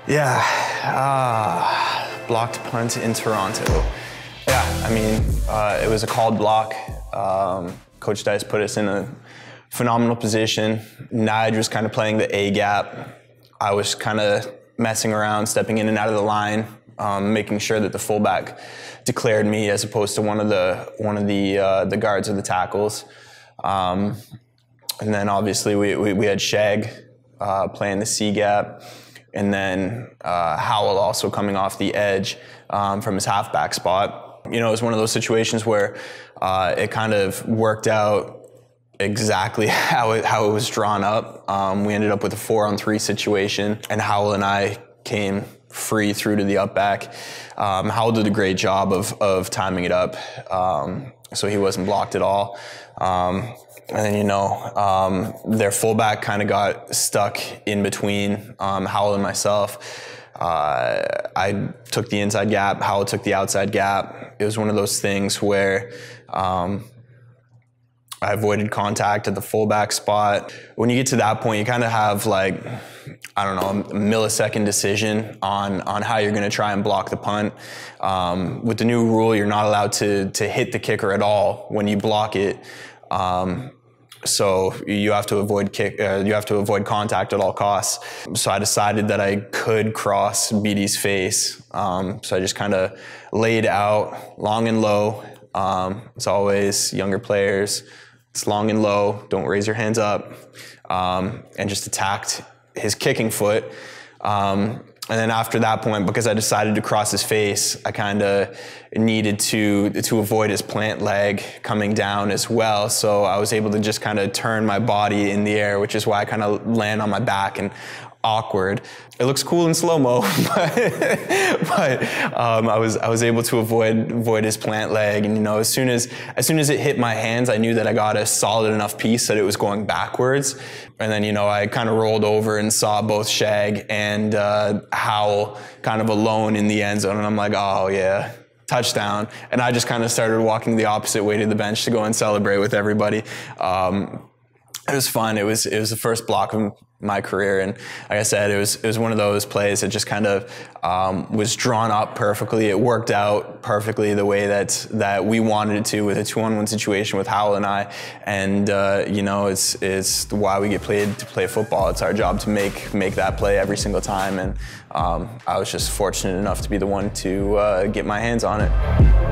Yeah, blocked punt in Toronto. Yeah, I mean, it was a called block. Coach Dice put us in a phenomenal position. Nige was kind of playing the A gap. I was kind of messing around, stepping in and out of the line, making sure that the fullback declared me as opposed to one of the guards or the tackles. And then obviously we had Shag playing the C gap. And then Howell also coming off the edge from his halfback spot. You know, it was one of those situations where it kind of worked out exactly how it was drawn up. We ended up with a 4-on-3 situation, and Howell and I came free through to the up back. Howell did a great job of timing it up, so he wasn't blocked at all. And then, you know, their fullback kind of got stuck in between Howell and myself. I took the inside gap, Howell took the outside gap. It was one of those things where I avoided contact at the fullback spot. When you get to that point, you kind of have like, I don't know, a millisecond decision on how you're going to try and block the punt. With the new rule, you're not allowed to hit the kicker at all when you block it. So you have to avoid contact at all costs. So I decided that I could cross BD's face. So I just kind of laid out long and low. It's always younger players. It's long and low. Don't raise your hands up. And just attacked his kicking foot. And then after that point, because I decided to cross his face, I kind of needed to avoid his plant leg coming down as well. So I was able to just kind of turn my body in the air, which is why I kind of land on my back and awkward. It looks cool in slow-mo, but I was able to avoid his plant leg. And you know, as soon as it hit my hands, I knew that I got a solid enough piece that it was going backwards. And then, you know, I kind of rolled over and saw both Shag and Howell kind of alone in the end zone, and I'm like, oh yeah, touchdown. And I just kind of started walking the opposite way to the bench to go and celebrate with everybody. It was fun. It was the first block of my career, and like I said, it was one of those plays that just kind of was drawn up perfectly. It worked out perfectly the way that we wanted it to, with a 2-on-1 situation with Howell and I. And you know, it's why we get paid to play football. It's our job to make that play every single time, and I was just fortunate enough to be the one to get my hands on it.